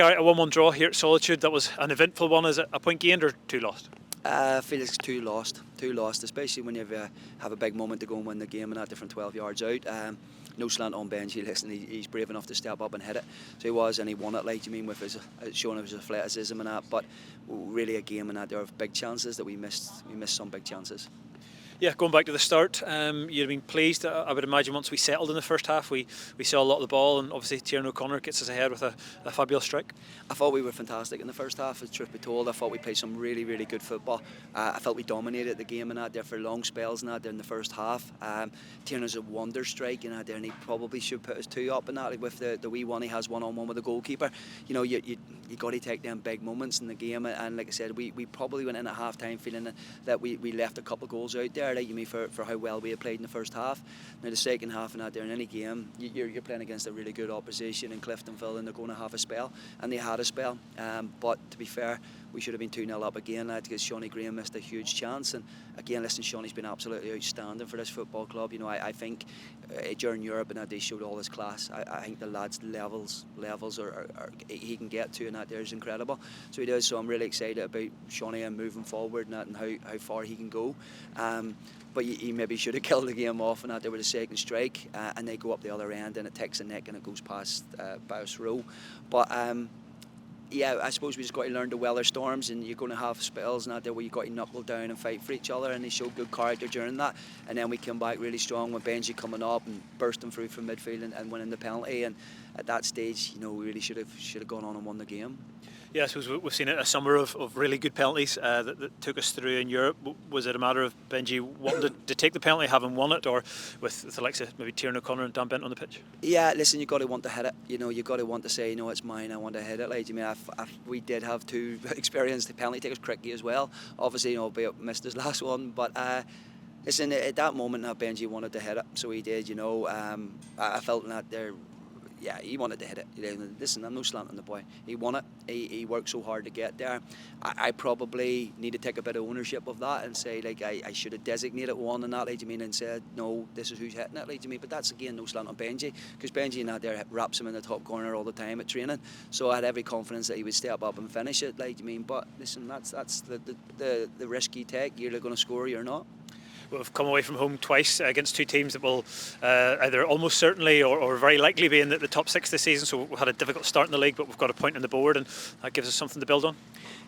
Gary, a 1-1 draw here at Solitude. That was an eventful one. Is it a point gained or 2 lost? I feel it's 2 lost, especially when you have a big moment to go and win the game and that different 12 yards out. No slant on Benji. Listen, he's brave enough to step up and hit it. So he was, and he won it. Like you mean, with his showing of his athleticism and that. But really, a game and that there are big chances that we missed. We missed some big chances. Yeah, going back to the start, you'd have been pleased. I would imagine once we settled in the first half, we saw a lot of the ball, and obviously Tiernan O'Connor gets us ahead with a fabulous strike. I thought we were fantastic in the first half, as truth be told. I thought we played some really, really good football. I felt we dominated the game and that there for long spells and that there in the first half. Tiernan's a wonder strike and that there, and he probably should put us 2 up and that with the wee one he has one-on-one with the goalkeeper. You know, you got to take them big moments in the game, and like I said, we probably went in at half time feeling that we left a couple of goals out there. Like you mean for how well we had played in the first half. Now the second half and that there in any game, you're playing against a really good opposition in Cliftonville, and they're going to have a spell, and they had a spell. But to be fair, we should have been 2-0 up again, because Shawnee Graham missed a huge chance. And again, listen, Shawnee's been absolutely outstanding for this football club. You know, I think during Europe and that they showed all his class. I think the lad's levels are he can get to, and that there is incredible. So he does. So I'm really excited about Shawnee and moving forward and that, and how far he can go. But he maybe should have killed the game off and that there with a second strike, and they go up the other end and it takes a neck and it goes past Baus Row. But yeah, I suppose we just got to learn to weather storms, and you're going to have spells and that there where you've got to knuckle down and fight for each other, and they showed good character during that. And then we came back really strong with Benji coming up and bursting through from midfield and winning the penalty. And at that stage, you know, we really should have gone on and won the game. Yeah, I suppose we've seen a summer of really good penalties that took us through in Europe. Was it a matter of Benji wanting to take the penalty, having won it, or with the likes of maybe Tiernan O'Connor and Dan Bent on the pitch? Yeah, listen, you've got to want to hit it. You know, you've got to want to say, no, it's mine, I want to hit it. Like, I mean, we did have 2 experienced penalty takers, Cricky as well. Obviously, you know, missed his last one, but listen, at that moment, Benji wanted to hit it, so he did. You know, I felt that there. Yeah, he wanted to hit it. You know, listen, I'm no slanting the boy. He won it. He worked so hard to get there. I probably need to take a bit of ownership of that and say, like, I should have designated one and that, like, you mean, and said, no, this is who's hitting it, like, you mean. But that's, again, no slant on Benji, because Benji and that there wraps him in the top corner all the time at training. So I had every confidence that he would step up and finish it, like, you mean. But listen, that's the risk you take. You're either going to score or you're not. We've come away from home twice against 2 teams that will either almost certainly or very likely be in the top 6 this season. So we've had a difficult start in the league, but we've got a point on the board, and that gives us something to build on.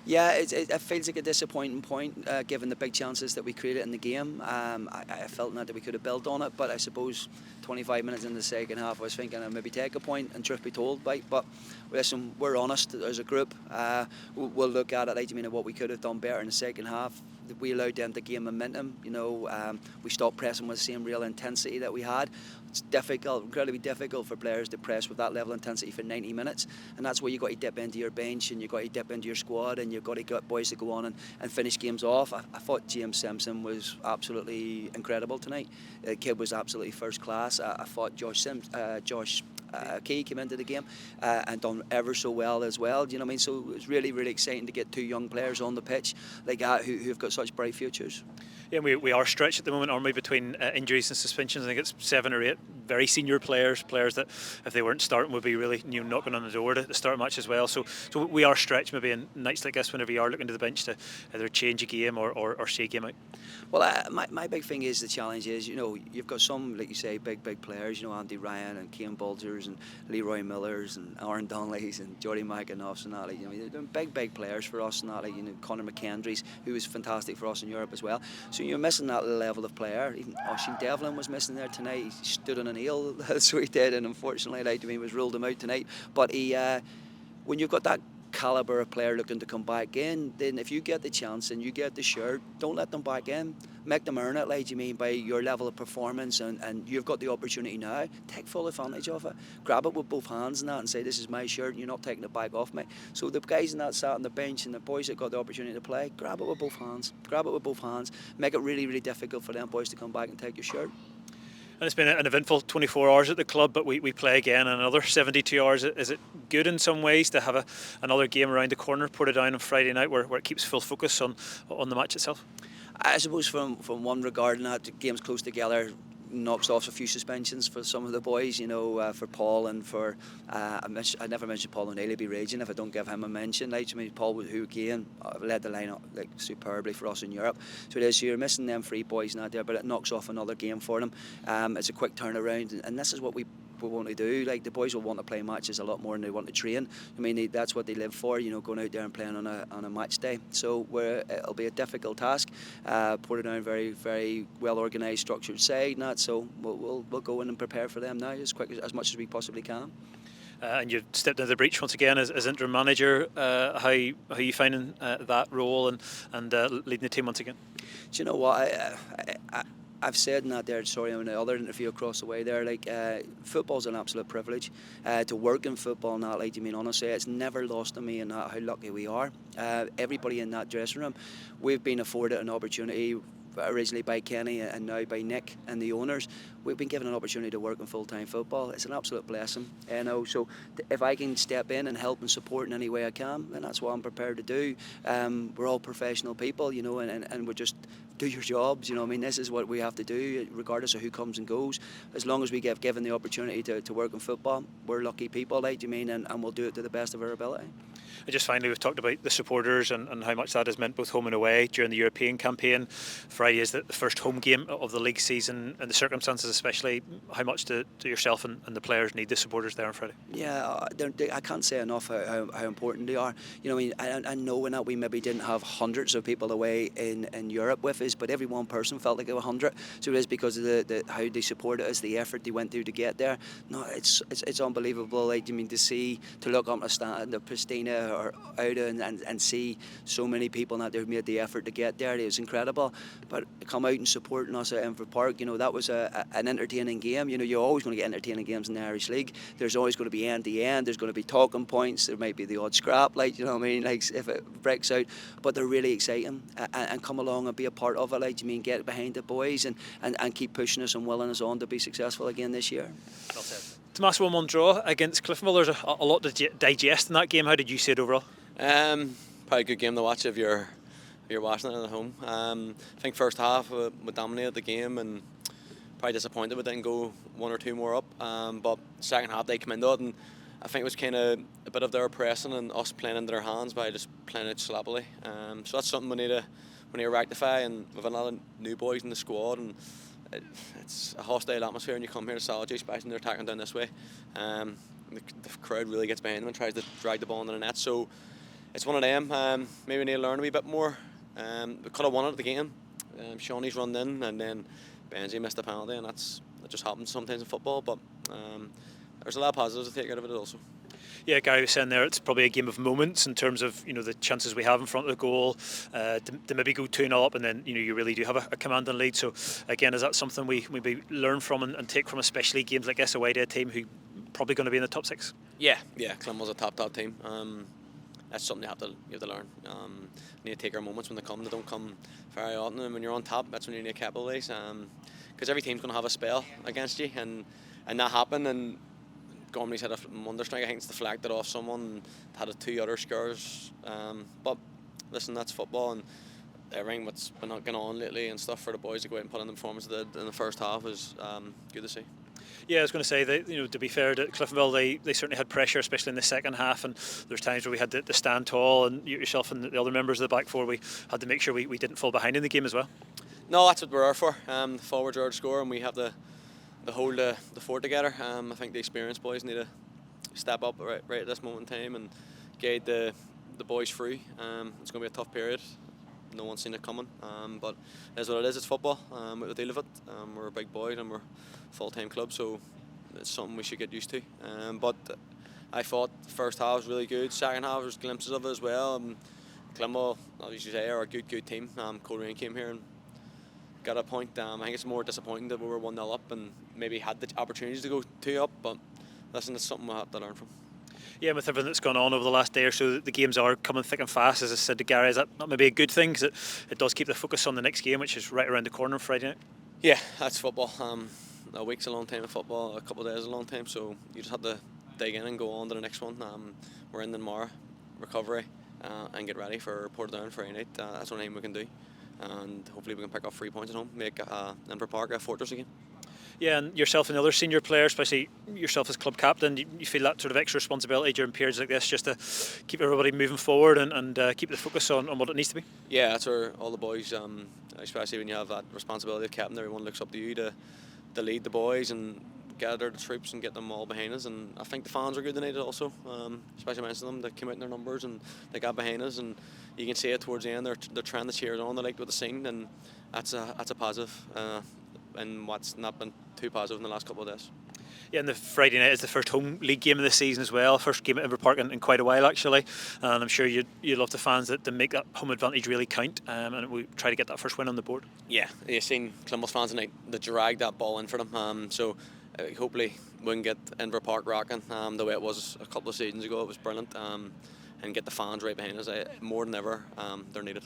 Yeah, it feels like a disappointing point, given the big chances that we created in the game. I felt that we could have built on it, but I suppose 25 minutes in the second half, I was thinking I'd maybe take a point, and truth be told, right? But listen, we're honest as a group. We'll look at it, like, I mean, what we could have done better in the second half. We allowed them to gain momentum. You know, we stopped pressing with the same real intensity that we had. It's difficult, incredibly difficult for players to press with that level of intensity for 90 minutes, and that's where you've got to dip into your bench, and you've got to dip into your squad, and you've got to get boys to go on and finish games off. I thought James Simpson was absolutely incredible tonight. The kid was absolutely first class. I thought Josh Key came into the game and done ever so well as well. Do you know what I mean? So it was really, really exciting to get 2 young players on the pitch like that who've got such bright futures. Yeah, we are stretched at the moment, aren't we, between injuries and suspensions. I think it's 7 or 8 very senior players that if they weren't starting would be really knocking on the door to start a match as well. So we are stretched maybe in nights like this whenever you are looking to the bench to either change a game or see a game out. Well, my big thing is the challenge is, you know, you've got some, like you say, big players, you know, Andy Ryan and Cian Bulgers and Leroy Millers and Aaron Donnellys and Jordy McAnuffs and that, like, you know, they're big players for us and that, like, you know, Conor McKendry's, who was fantastic for us in Europe as well. So you're missing that level of player. Even Oisin Devlin was missing there tonight. He stood on an eel, so he did, and unfortunately, like, I mean, was ruled him out tonight. But he, when you've got that calibre of player looking to come back in, then if you get the chance and you get the shirt, don't let them back in. Make them earn it, like you mean, by your level of performance, and you've got the opportunity now. Take full advantage of it. Grab it with both hands and that, and say, this is my shirt, and you're not taking it back off me. So the guys in that sat on the bench and the boys that got the opportunity to play, grab it with both hands. Grab it with both hands. Make it really, really difficult for them boys to come back and take your shirt. And it's been an eventful 24 hours at the club, but we play again in another 72 hours. Is it good in some ways to have another game around the corner, Portadown on Friday night, where it keeps full focus on the match itself? I suppose from one regard, and that the game's close together, knocks off a few suspensions for some of the boys, for Paul and for I never mentioned Paul O'Neill. He'd be raging if I don't give him a mention. Paul, who again led the line up superbly for us in Europe. So it is, you're missing them 3 boys not there, but it knocks off another game for them. It's a quick turnaround, and this is what we want to do. Like, the boys will want to play matches a lot more than they want to train. That's what they live for, going out there and playing on a match day. So it'll be a difficult task. Portadown, very, very well organised, structured side, so we'll go in and prepare for them now as much as we possibly can. And you've stepped into the breach once again as interim manager. How are you finding that role and leading the team once again? Do you know what? I've said in that there, in the other interview across the way there, football's an absolute privilege. To work in football, honestly, it's never lost on me and how lucky we are. Everybody in that dressing room, we've been afforded an opportunity, originally by Kenny and now by Nick and the owners. We've been given an opportunity to work in full-time football. It's an absolute blessing, so if I can step in and help and support in any way I can, then that's what I'm prepared to do. We're all professional people, and we're just do your jobs, this is what we have to do regardless of who comes and goes. As long as we get given the opportunity to work in football, we're lucky people, and we'll do it to the best of our ability. And just finally, we've talked about the supporters and how much that has meant both home and away during the European campaign. Friday is the first home game of the league season, and the circumstances especially. How much do yourself and the players need the supporters there on Friday? Yeah, I can't say enough how important they are. I know that we maybe didn't have hundreds of people away in Europe with us, but every one person felt like it was 100. So it is because of how they supported us, the effort they went through to get there. No, it's unbelievable. To look up the Pristina or out and see so many people that they've made the effort to get there. It was incredible. But come out and supporting us at Enfield Park, that was an entertaining game. You're always going to get entertaining games in the Irish League. There's always going to be end to end. There's going to be talking points. There might be the odd scrap, if it breaks out. But they're really exciting, and come along and be a part of it. Get behind the boys and keep pushing us and willing us on to be successful again this year. Well said. Tomas, 1-1 draw against Cliftonville. There's a lot to digest in that game. How did you see it overall? Probably a good game to watch if you're watching it at home. I think first half we dominated the game, and probably disappointed we didn't go 1 or 2 more up. But second half they came into it, and I think it was kind of a bit of their pressing and us playing into their hands by just playing it sloppily. So that's something we need to rectify. And we've a lot of new boys in the squad, and it's a hostile atmosphere, and you come here to Solitude, especially when they're attacking down this way. The crowd really gets behind them and tries to drag the ball into the net. So it's one of them. Maybe we need to learn a wee bit more. We could have won it at the game. Shawnee's run in, and then Benji missed the penalty, and that just happens sometimes in football. But there's a lot of positives to take out of it also. Yeah, Gary was saying there it's probably a game of moments in terms of the chances we have in front of the goal to maybe go 2-0 up, and then you really do have a commanding lead. So again, is that something we maybe learn from and take from, especially games like this away to a team who probably going to be in the top 6? Yeah. Clem was a top team. That's something you have to learn. You need to take our moments when they come. They don't come very often, and when you're on top, that's when you need to capitalise. Because every team's going to have a spell against you, and that happened. And Gormley's had a wonder strike. I think it's deflected off someone and had 2 other scores. But listen, that's football, and everything that's been going on lately and stuff for the boys to go out and put in the performance they did in the first half is good to see. Yeah, I was going to say that to be fair to Cliftonville, they certainly had pressure, especially in the second half, and there's times where we had to stand tall, and yourself and the other members of the back four, we had to make sure we didn't fall behind in the game as well. No, that's what we're there for. The forwards are to score, and we have to hold the fort together. I think the experienced boys need to step up right at this moment in time and guide the boys through. It's going to be a tough period. No one's seen it coming, but it is what it is. It's football. We have to deal with it. We're a big boys and we're a full-time club, so it's something we should get used to. But I thought the first half was really good. Second half, there's glimpses of it as well. Cliftonville, as you say, are a good team. Coleraine came here and got a point. I think it's more disappointing that we were 1-0 up and maybe had the opportunities to go 2 up, but listen, it's something we have to learn from. Yeah, with everything that's gone on over the last day or so, the games are coming thick and fast. As I said to Gary, is that not maybe a good thing? Because it does keep the focus on the next game, which is right around the corner on Friday night. Yeah, that's football. A week's a long time in football, a couple of days is a long time, so you just have to dig in and go on to the next one. We're in tomorrow, recovery, and get ready for Portadown Friday night. That's one thing we can do, and hopefully we can pick up 3 points at home, make Interim Park a fortress again. Yeah, and yourself and the other senior players, especially yourself as club captain, you feel that sort of extra responsibility during periods like this just to keep everybody moving forward and keep the focus on what it needs to be? Yeah, that's where all the boys, especially when you have that responsibility of captain, everyone looks up to you to lead the boys and gather the troops and get them all behind us. And I think the fans are good tonight also, especially mentioning them. They came out in their numbers and they got behind us, and you can see it towards the end. They're trying to cheer on. They like what they're seeing, and that's a positive. And what's not been too positive in the last couple of days. Yeah, and the Friday night is the first home league game of the season as well. First game at Inver Park in quite a while actually, and I'm sure you'd love the fans that make that home advantage really count, and we try to get that first win on the board. Yeah, you've seen Cliftonville fans tonight. They dragged that ball in for them. So hopefully we can get Inver Park rocking the way it was a couple of seasons ago. It was brilliant, and get the fans right behind us. More than ever, they're needed.